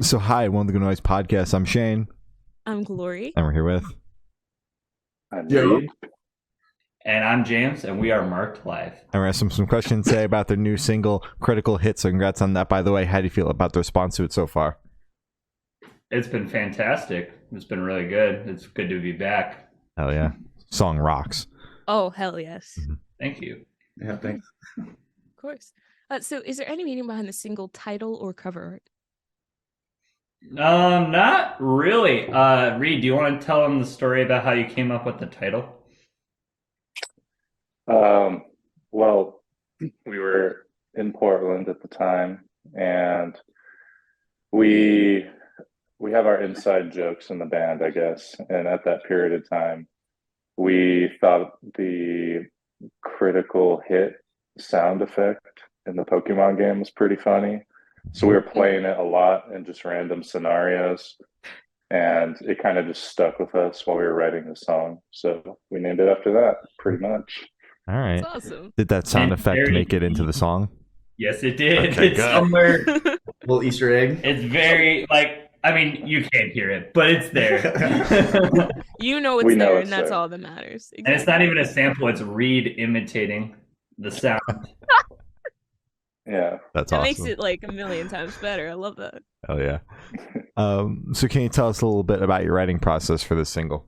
So hi, one of the Good Noise podcasts. I'm Shane, I'm Glory. and we're here with. I'm Joe. Reed. And I'm James, and we are marked live. And we're asking some questions today about their new single, Critical Hit. So congrats on that, by the way. How do you feel about the response to it so far? It's been fantastic. It's been really good. It's good to be back. Hell yeah. Song rocks. Oh, hell yes. Thank you. Yeah, thanks. Of course. So is there any meaning behind the single title or cover art? Not really. Reed, do you want to tell them the story about how you came up with the title? Well, we were in Portland at the time, and we have our inside jokes in the band, I guess. And at that period of time, we thought the critical hit sound effect in the Pokemon game was pretty funny. So we were playing it a lot in just random scenarios, and it kind of just stuck with us while we were writing the song. So we named it after that, pretty much. All right. That's awesome. Did that sound And effect very- make it into the song? Yes, it did. Okay, It's good. somewhere. Little Easter egg. It's very you can't hear it, but it's there. You know it's We know there, it's and that's there. all that matters. And it's not even a sample, it's Reed imitating the sound. Yeah. That's That awesome. makes it like a million times better. I love that. Hell yeah. So can you tell us a little bit about your writing process for this single?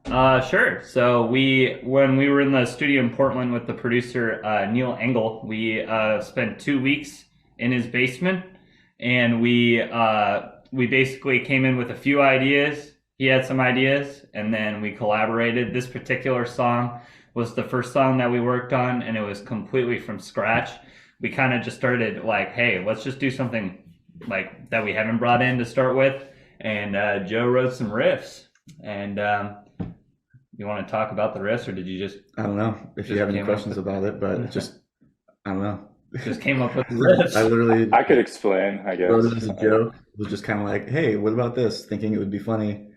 Sure. So when we were in the studio in Portland with the producer Neil Engel, we spent 2 weeks in his basement, and we basically came in with a few ideas. He had some ideas, and then we collaborated. This particular song was the first song that we worked on, and it was completely from scratch. We kind of just started like, hey, let's just do something like that we haven't brought in to start with, and Joe wrote some riffs, and you want to talk about the riffs, or did you just I don't know if you Just have any came up questions with- about it, but just I don't know. came up with the riffs? I literally I could explain, I guess. wrote it as a joke. It was just kind of like, hey, what about this? Thinking it would be funny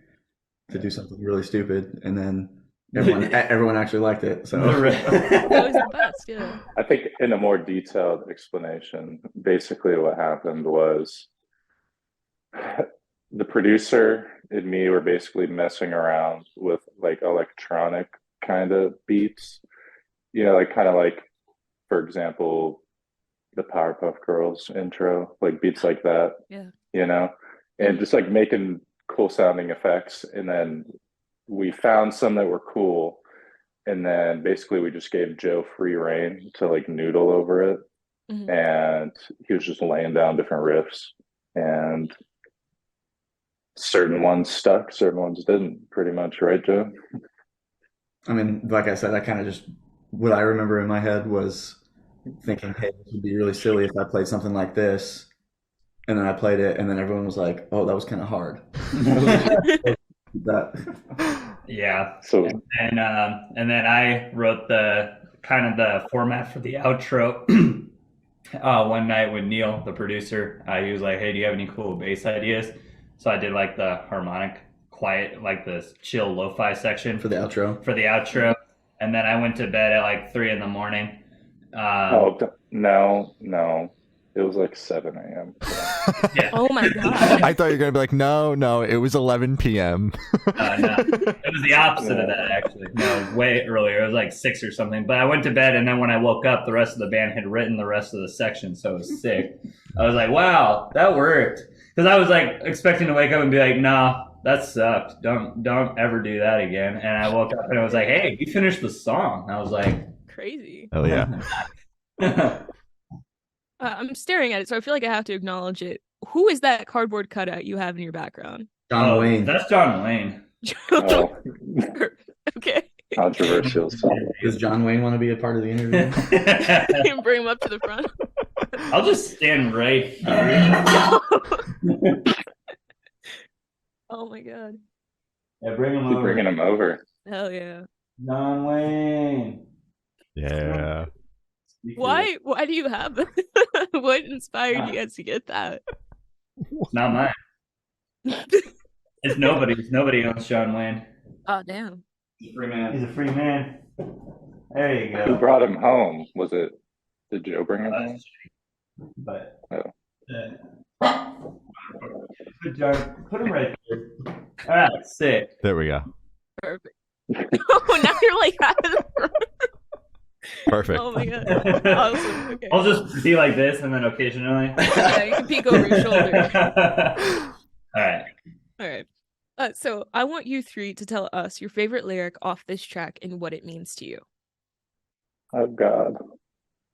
to do something really stupid, and then everyone actually liked it. The So riff. That was the best. Yeah. I think in a more detailed explanation, basically what happened was the producer and me were basically messing around with like electronic kind of beats, like kind of like, for example, the Powerpuff Girls intro, like beats like that, Yeah. and just like making cool sounding effects. And then we found some that were cool. And then basically we just gave Joe free reign to like noodle over it. Mhm. And he was just laying down different riffs, and certain ones stuck, certain ones didn't, pretty much, right, Joe? I mean, like I said, I kind of just what I remember in my head was thinking, hey, this would be really silly if I played something like this, and then I played it, and then everyone was like, oh, that was kind of hard. That Yeah. So And then I wrote the kind of the format for the outro one night with Neil, the producer. He was like, hey, do you have any cool bass ideas? So I did like the harmonic, quiet, like the chill lo-fi section for the outro. for the outro. And then I went to bed at like 3 in the morning. no, it was like 7 a.m. Yeah. Oh my god. I thought you were going to be like, no, it was 11 p.m. No, it was the opposite of that, actually. No, it was way earlier. It was like 6 or something. But I went to bed, and then when I woke up, the rest of the band had written the rest of the section, so it was sick. I was like, wow, that worked. Because I was like expecting to wake up and be like, nah, that sucked. Don't ever do that again. And I woke up and I was like, hey, we finished the song. I was like, Crazy. Hell yeah. I'm staring at it, so I feel like I have to acknowledge it. Who is that cardboard cutout you have in your background? John Wayne. That's John Wayne. Oh, Okay. controversial. Does John Wayne want to be a part of the interview? Bring him up to the front. I'll just stand right here. Oh my god. Yeah, bring him Keep over. bringing him over. Hell yeah. John Wayne. Yeah. Why do you have that? What inspired you guys to get that? It's not mine. It's nobody's. Nobody owns John Wayne. Oh damn. He's a free man. There you Who go. brought him home? Did Joe bring him home? But Oh. jar. Put them right there. All right, sick. There we go. Perfect. Oh, now you're like, Perfect. oh my god. Awesome. Okay. I'll just be like this, and then occasionally. Yeah, you can peek over your shoulder. All right. All right. So I want you three to tell us your favorite lyric off this track and what it means to you. Oh God.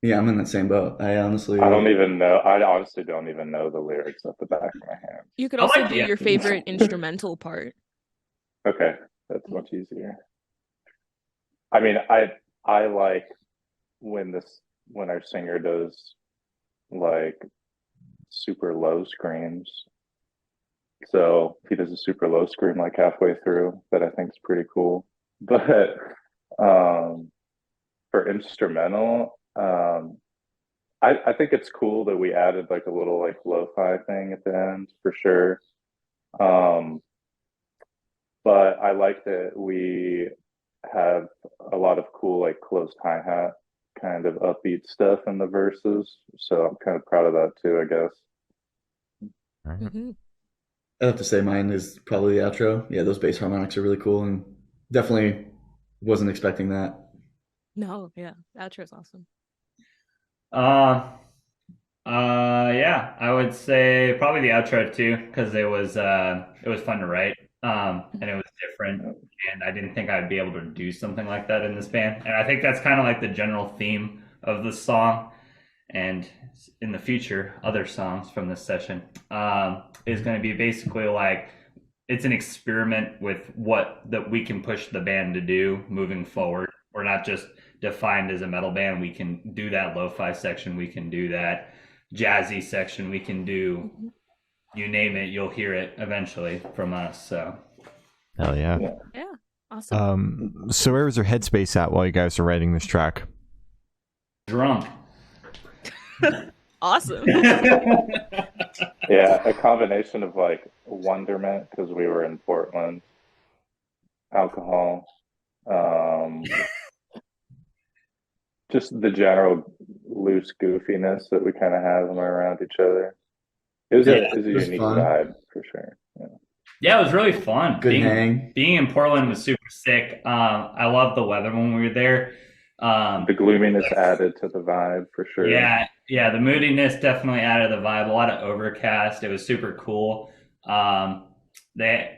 Yeah, I'm in that same boat. I honestly, I don't even know. I honestly don't even know the lyrics at the back of my hand. You could I also like do the your favorite instrumental part. Okay, that's much easier. I mean, I like when our singer does like super low screams. So he does a super low scream like halfway through that I think is pretty cool. But for instrumental, I think it's cool that we added like a little like lo-fi thing at the end for sure. But I like that we have a lot of cool like closed hi-hat kind of upbeat stuff in the verses. So I'm kind of proud of that too, I guess. All right. Mhm. I have to say mine is probably the outro. Yeah, those bass harmonics are really cool, and definitely wasn't expecting that. No, yeah, the outro's awesome. Yeah, I would say probably the outro too, because it was fun to write, and it was different, and I didn't think I'd be able to do something like that in this band, and I think that's kind of like the general theme of the song, and in the future, other songs from this session, is going to be basically like it's an experiment with what that we can push the band to do moving forward. We're not just defined as a metal band. We can do that lo-fi section. We can do that jazzy section. We can do, you name it, you'll hear it eventually from us. So, Hell yeah. Yeah, awesome. So where was your headspace at while you guys were writing this track? drunk. Awesome. Yeah, a combination of like wonderment because we were in Portland, alcohol, just the general loose goofiness that we kind of have when we're around each other. It was Yeah, a it was unique fun. vibe for sure. Yeah. Yeah, it was really fun. Good hang. Being in Portland was super sick. I loved the weather when we were there. The gloominess added to the vibe for sure. Yeah, the moodiness definitely added the vibe. A lot of overcast. It was super cool. They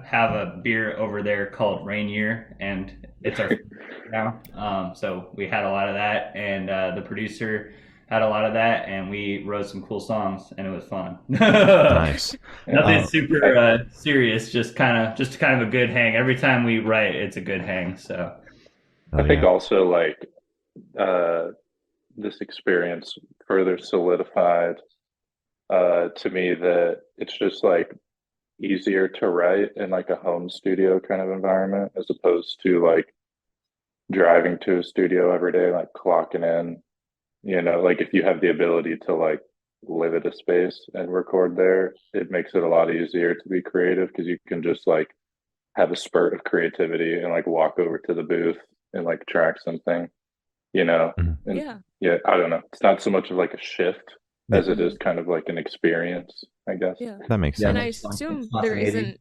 have a beer over there called Rainier, and it's our favorite now. So we had a lot of that, and the producer had a lot of that, and we wrote some cool songs, and it was fun. Nice. Nothing super serious, just kind of a good hang. Every time we write, it's a good hang. So I think also like this experience further solidified to me that it's just like easier to write in like a home studio kind of environment as opposed to like driving to a studio every day, like clocking in, like if you have the ability to like live at a space and record there, it makes it a lot easier to be creative because you can just like have a spurt of creativity and like walk over to the booth and like track something, And, Yeah. I don't know. It's not so much of like a shift as it is kind of like an experience, I guess. Yeah. That makes Yeah, sense. And I it's fun. assume It's there fascinating. isn't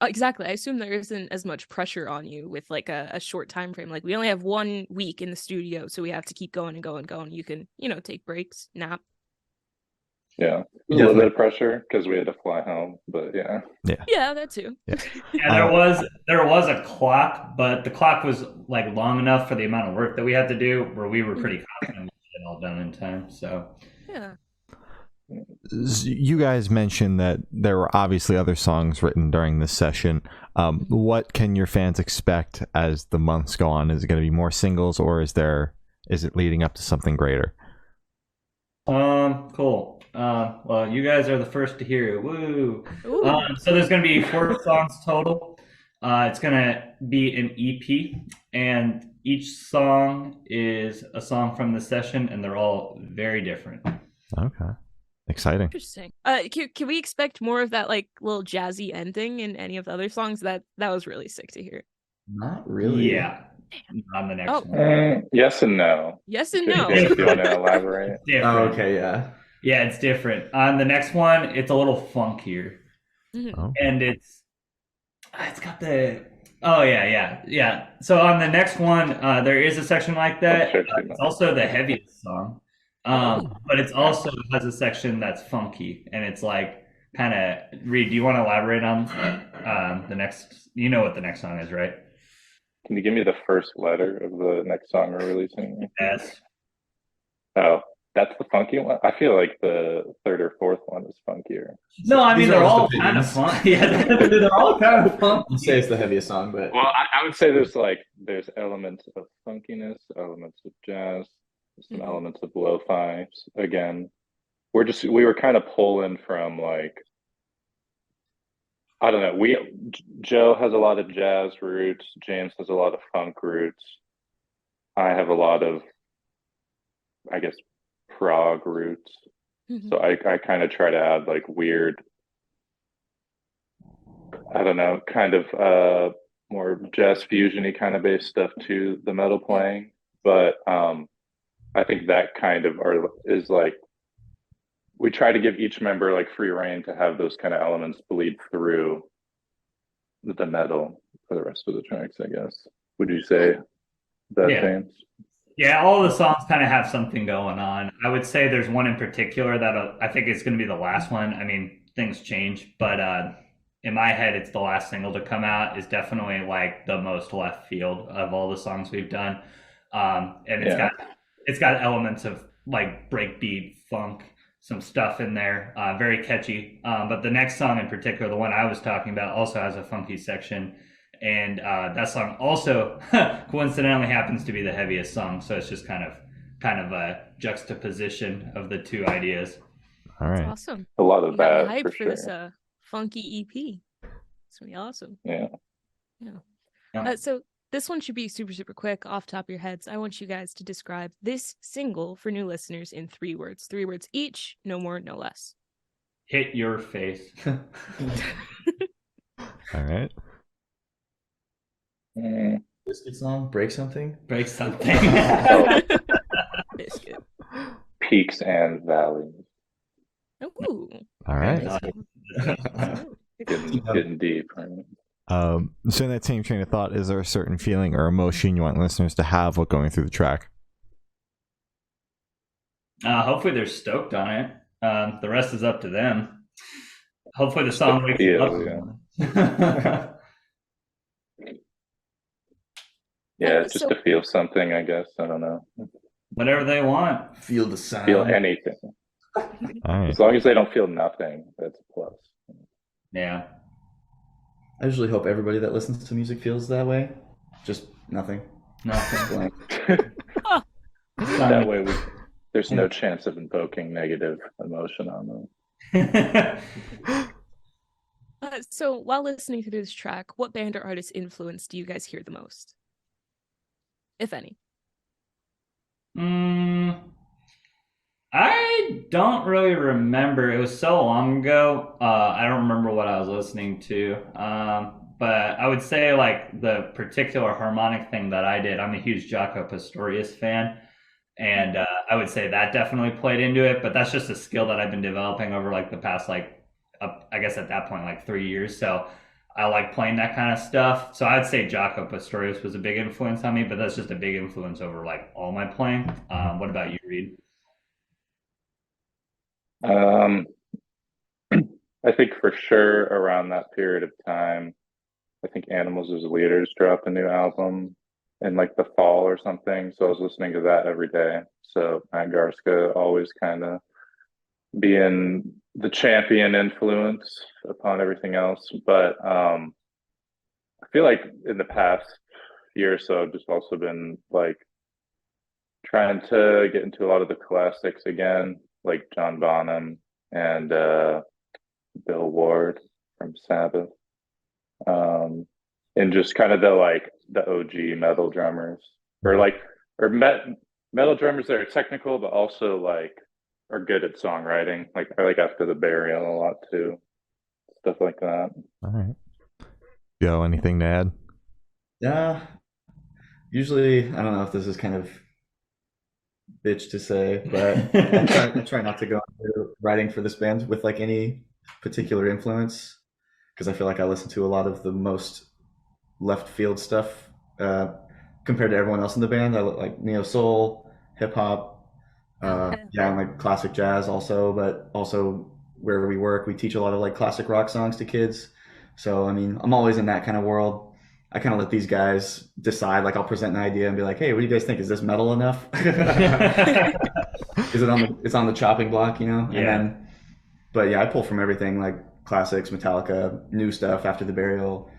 exactly. I assume there isn't as much pressure on you with like a short time frame. Like we only have 1 week in the studio, so we have to keep going and going and going. You can, take breaks, nap. Yeah. A little bit of pressure because we had to fly home, but yeah. Yeah, that too. yeah, there was a clock, but the clock was like long enough for the amount of work that we had to do, where we were pretty confident we get it all done in time. So Yeah. You guys mentioned that there were obviously other songs written during this session. What can your fans expect as the months go on? Is it going to be more singles, or is it leading up to something greater? cool. Well, you guys are the first to hear it. Woo! Ooh. So there's going to be 4 songs total. It's going to be an EP, and each song is a song from the session, and they're all very different. Okay. Exciting. Interesting. Can we expect more of that like little jazzy ending in any of the other songs? That was really sick to hear. Not really. Yeah. On the next Oh. one. Yes and no. Yes and no. If you want to elaborate. Different. Oh, okay, yeah. Yeah, it's different. On the next one, it's a little funkier, Mhm. Oh, and it's got the oh yeah. So on the next one, there is a section like that. I'll check you It's out. also the heaviest song, but it's also has a section that's funky, and it's like kind of. Reed, do you want to elaborate on the next? You know what the next song is, right? Can you give me the first letter of the next song we're releasing? S. Oh, that's the funky one. I feel like the third or fourth one is funkier. No, I mean These are they're just all kind of opinions. fun. Yeah, they're all kind of fun. I'll say it's the heaviest song, but Well, I would say there's elements of funkiness, elements of jazz, some Mhm. elements of lo-fi. Again, we were kind of pulling from like I don't know. Joe has a lot of jazz roots. James has a lot of funk roots. I have a lot of, I guess, prog roots. Mhm. So I kind of try to add like weird, I don't know, kind of more jazz fusiony kind of based stuff to the metal playing. But I think that kind of is like we try to give each member like free reign to have those kind of elements bleed through the metal for the rest of the tracks, I guess. Would you say that, Yeah. James? Yeah, all the songs kind of have something going on. I would say there's one in particular that I think is going to be the last one. I mean, things change, but in my head, it's the last single to come out. Is definitely like the most left field of all the songs we've done, and Yeah. it's got elements of like breakbeat, funk, some stuff in there. Very catchy. But the next song in particular, the one I was talking about, also has a funky section, and that song also coincidentally happens to be the heaviest song. So it's just kind of a juxtaposition of the two ideas. all right. Awesome. A lot of You got me that for hyped for sure. this funky EP. It's gonna be awesome. Yeah. Yeah. So this one should be super, super quick off top of your heads. I want you guys to describe this single for new listeners in 3 words. 3 words each, no more, no less. Hit your face. All right. Mm. biscuit song, break something. Break something. Oh, Biscuit. peaks and valleys. Ooh. All right. Getting deep. Right? So in that same train of thought, is there a certain feeling or emotion you want listeners to have while going through the track? Hopefully they're stoked on it. The rest is up to them. Hopefully the song wakes them up. Yeah, just So- to feel something, I guess. I don't know. Whatever they want. Feel the sound. Feel anything. All right. As long as they don't feel nothing, that's a plus. Yeah. I usually hope everybody that listens to music feels that way. Just nothing. Nothing. Blank. That way, there's no chance of invoking negative emotion on them. So while listening to this track, what band or artist influence do you guys hear the most? If any. I don't really remember. It was so long ago. I don't remember what I was listening to. But I would say like the particular harmonic thing that I did. I'm a huge Jaco Pastorius fan, and I would say that definitely played into it. But that's just a skill that I've been developing over like the past I guess at that point like 3 years. So I like playing that kind of stuff. So I'd say Jaco Pastorius was a big influence on me, but that's just a big influence over like all my playing. What about you, Reed? I think for sure around that period of time, I think Animals as Leaders dropped a new album in like the fall or something. So I was listening to that every day. So Matt Garska always kind of being the champion influence upon everything else. But I feel like in the past year or so, I've just also been like trying to get into a lot of the classics again, like John Bonham and Bill Ward from Sabbath. And just kind of the OG metal drummers metal drummers that are technical, but also like are good at songwriting. Like I like After the Burial a lot too, stuff like that. All right. Joe, anything to add? Yeah. Usually, I don't know if this is kind of bitch to say, but I try not to go into writing for this band with like any particular influence because I feel like I listen to a lot of the most left field stuff uh, compared to everyone else in the band. I like neo soul, hip hop, yeah, and like classic jazz also, but also where we work, we teach a lot of like classic rock songs to kids. So I mean, I'm always in that kind of world. I kind of let these guys decide. Like I'll present an idea and be like, "Hey, what do you guys think? Is this metal enough? Is it on the it's on the chopping block, you know?" And Yeah. then, but yeah, I pull from everything like classics, Metallica, new stuff after the burial,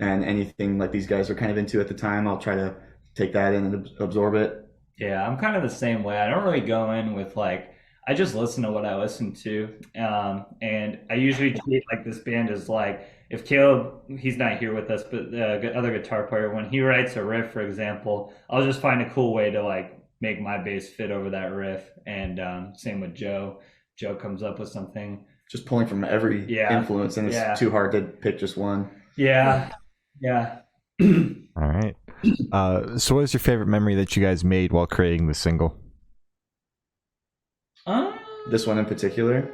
and anything like these guys are kind of into at the time. I'll try to take that in and absorb it. Yeah, I'm kind of the same way. I don't really go in with like I just listen to what I listen to, and I usually treat like this band as like if Caleb he's not here with us, but the other guitar player when he writes a riff, for example, I'll just find a cool way to like make my bass fit over that riff, and same with Joe. Joe comes up with something. Just pulling from every Yeah. influence, and it's Yeah. too hard to pick just one. Yeah, yeah. All right. So, what is your favorite memory that you guys made while creating the single? This one in particular.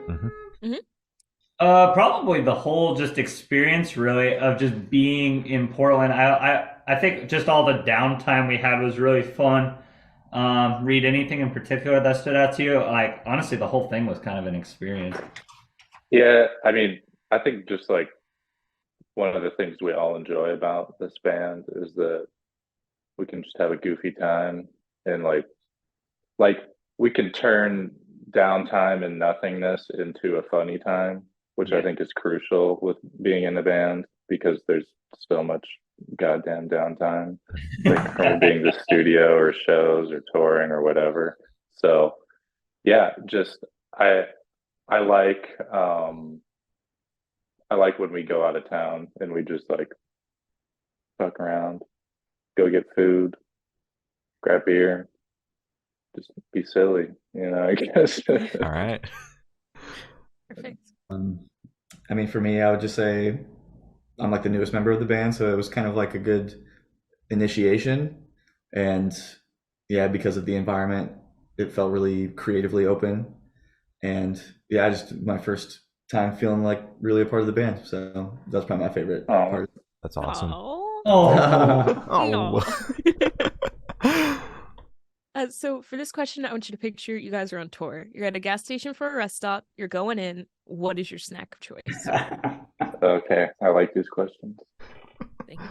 Probably the whole just experience really of just being in Portland. I think just all the downtime we had was really fun. Read anything in particular that stood out to you? Like honestly, the whole thing was kind of an experience. Yeah, I mean, I think just like one of the things we all enjoy about this band is that we can just have a goofy time and like we can turn downtime and nothingness into a funny time, which I Yeah. think is crucial with being in a band because there's so much goddamn downtime, like from being the studio or shows or touring or whatever. So yeah, just I like I like when we go out of town and we just like fuck around, go get food, grab beer, just be silly, I guess. All right. Perfect. I mean, for me, I would just say I'm like the newest member of the band, so it was kind of like a good initiation. And yeah, because of the environment, it felt really creatively open. And yeah, just my first time feeling like really a part of the band. So that's probably my favorite Oh. part. That's awesome. Oh. Oh, Oh. So for this question, I want you to picture you guys are on tour. You're at a gas station for a rest stop. You're going in. What is your snack of choice? Okay, I like these questions. Thank you.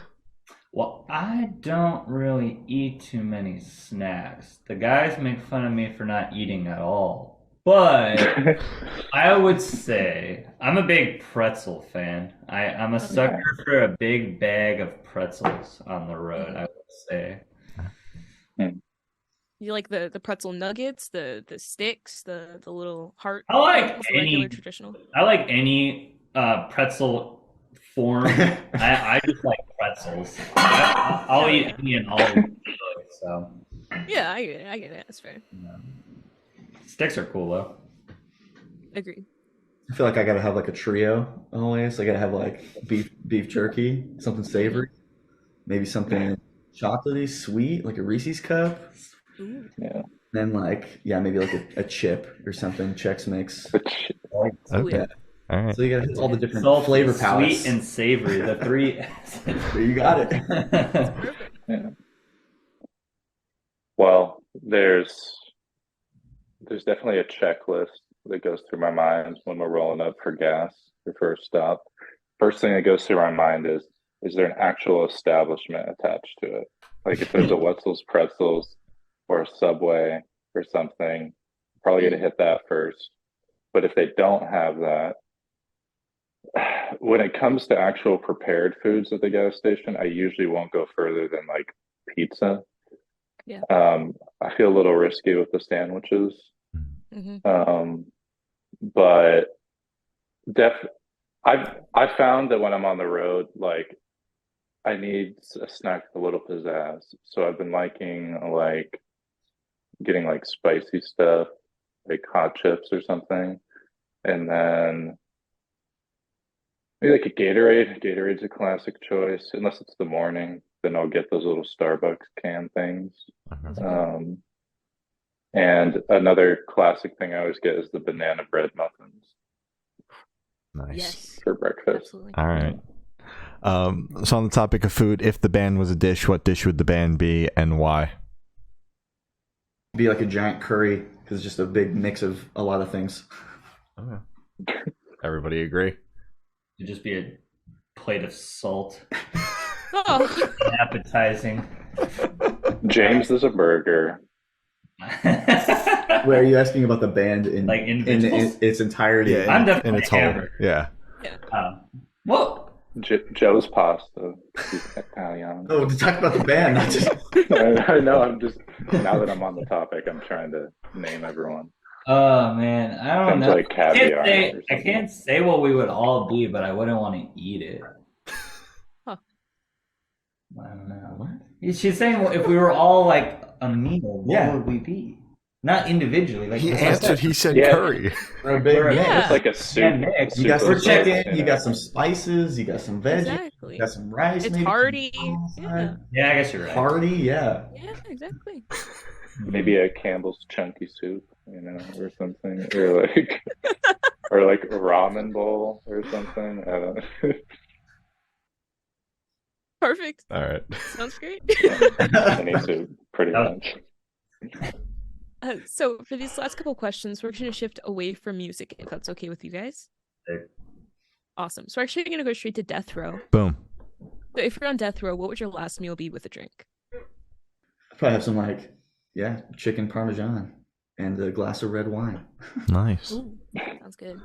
well, I don't really eat too many snacks. The guys make fun of me for not eating at all. But I would say I'm a big pretzel fan. I'm a sucker for a big bag of pretzels on the road, I would say. You like the pretzel nuggets, the sticks, the little heart. I like pretzels, the regular any traditional. I like any pretzel form. I just like pretzels. I'll eat any and all of them, really, so Yeah, I get it. I get it. That's fair. sticks are cool though. Agreed. I feel like I gotta have like a trio always. I gotta have like beef jerky, something savory, maybe something chocolatey, sweet, like a Reese's cup. Ooh. Yeah. Then like yeah, maybe like a chip or something, Chex Mix. Okay. Yeah. All right. So you gotta hit all the different Salty, flavor palettes. sweet, and savory. The three. You got it. Perfect. Yeah. Well, there's definitely a checklist that goes through my mind when we're rolling up for gas or first stop. First thing that goes through my mind is there an actual establishment attached to it? Like if there's a Wetzel's Pretzels or a Subway or something, probably gonna hit that first. But if they don't have that, when it comes to actual prepared foods at the gas station, I usually won't go further than like pizza. Yeah. I feel a little risky with the sandwiches. Hmm. But I've found that when I'm on the road, like I need a snack with a little pizzazz. So I've been liking like getting like spicy stuff, like hot chips or something, and then maybe like a Gatorade. Gatorade's a classic choice, unless it's the morning. Then I'll get those little Starbucks can things. And another classic thing I always get is the banana bread muffins Nice. Yes, for breakfast. absolutely. All right. So on the topic of food, if the band was a dish, what dish would the band be and why? Be like a giant curry because it's just a big mix of a lot of things. Everybody agree? It'd just be a plate of salt, Oh, appetizing. James is a burger. Wait, are you asking about the band in Like individuals? its entirety? Yeah, I'm in definitely its whole. hamburger. Yeah. Well, Joe's pasta. He's Italian. Oh, to talk about the band, not just. I know. I'm just now that I'm on the topic, I'm trying to name everyone. oh man, I don't Things know. like caviar. or I something. can't say what we would all be, but I wouldn't want to eat it. Huh. I don't know. What? She's saying if we were all like a meal, what Yeah. would we be? Not individually. Like He just answered. He said Yeah. curry. We're a big We're- mix. Yeah. It's like a soup. Yeah, mix. You got soup some of chicken, sorts, you got some spices, you got some veggies, exactly. you got some rice. It's maybe, hearty. some Yeah. salad. Yeah, I guess you're right. Hearty, yeah. Yeah, exactly. Maybe a Campbell's chunky soup, or something, or like, or like a ramen bowl or something. I don't know. Perfect. All right. Sounds great. Any soup, pretty much. So for these last couple questions, we're going to shift away from music, if that's okay with you guys. Okay. Awesome. So we're actually going to go straight to death row. Boom. So if you're on death row, what would your last meal be with a drink? Probably have some chicken parmesan and a glass of red wine. Nice. Ooh, sounds good.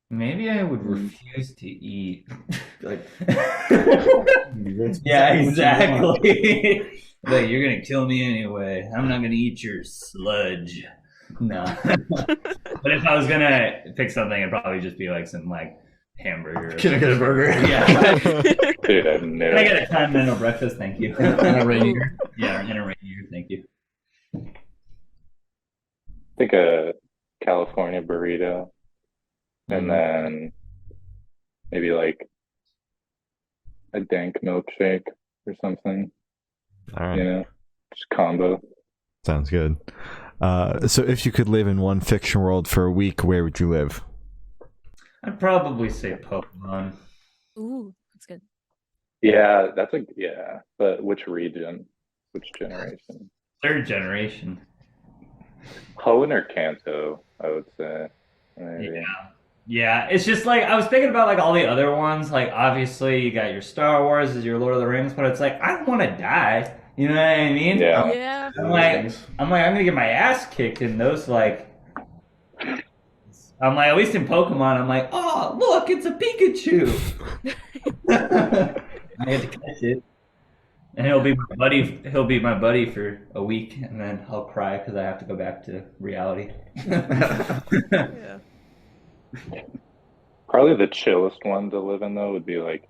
Maybe I would refuse to eat. Like, Yeah, exactly. Like, you're gonna kill me anyway. I'm not gonna eat your sludge. No. But if I was gonna pick something, it'd probably just be like some hamburger. Can I get a burger? Yeah. Dude, I Can knew I it. get a continental breakfast? Thank you. And a Rainier. Yeah, and a Rainier. Thank you. I think a California burrito, and then maybe like a dank milkshake or something. All right. Just combo. Sounds good. So if you could live in one fiction world for a week, where would you live? I'd probably say Pokemon. Ooh, that's good. Yeah, but which region? Which generation? Third generation. Hoenn or Kanto, I would say. Maybe. Yeah, it's just I was thinking about all the other ones. Obviously you got your Star Wars, is your Lord of the Rings, but it's I don't want to die. You know what I mean? Yeah. Yeah. I'm gonna get my ass kicked in those at least in Pokemon, I'm oh look, it's a Pikachu. I had to catch it. And he'll be my buddy. He'll be my buddy for a week, and then I'll cry because I have to go back to reality. Yeah. Probably the chillest one to live in though would be like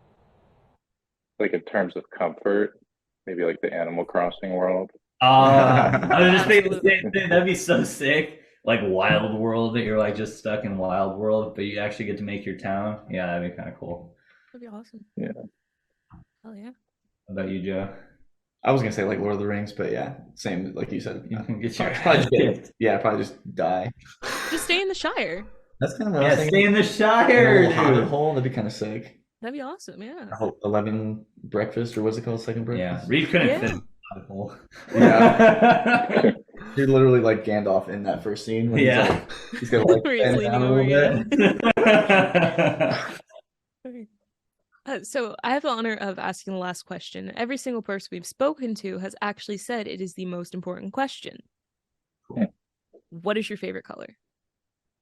in terms of comfort, maybe like the Animal Crossing world. I was just thinking the same thing. That'd be so sick. Wild World, that you're just stuck in Wild World, but you actually get to make your town. Yeah, that'd be kind of cool. That'd be awesome. Yeah. Oh yeah. How about you, Joe? I was gonna say Lord of the Rings, but yeah, same like you said. You can get your Probably just die. Just stay in the Shire. That's kind of what I was stay thinking. in the Shire, A little hobbit dude. hole, that'd be kind of sick. That'd be awesome. Yeah. 11 breakfast, or what's it called? Second Yeah, breakfast? Reed couldn't Yeah. fit in the hole. Yeah. You're literally like Gandalf in that first scene. When Yeah. he's gonna Where he's bend leaning down a over, little bit. Okay. So I have the honor of asking the last question. Every single person we've spoken to has actually said it is the most important question. Cool. What is your favorite color?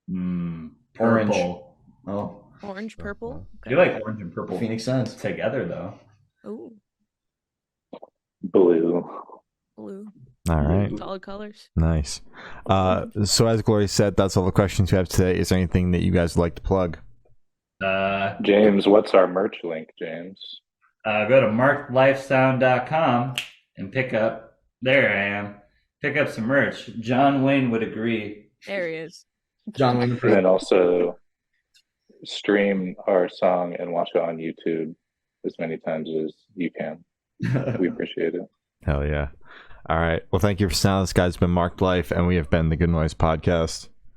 Orange. Purple. Oh, Orange, purple? I do like orange and purple Phoenix Suns. together, though. Oh, Blue. blue. All right. Solid colors. Nice. So as Glory said, that's all the questions we have today. Is there anything that you guys would like to plug? James, what's our merch link, James? Go to marklifesound.com and pick up. There I am. Pick up some merch. John Wayne would agree. There he is. John Wayne. And then also stream our song and watch it on YouTube as many times as you can. We appreciate it. Hell yeah. All right. Well, thank you for sound. This guy's been Mark Blythe, and we have been the Good Noise Podcast.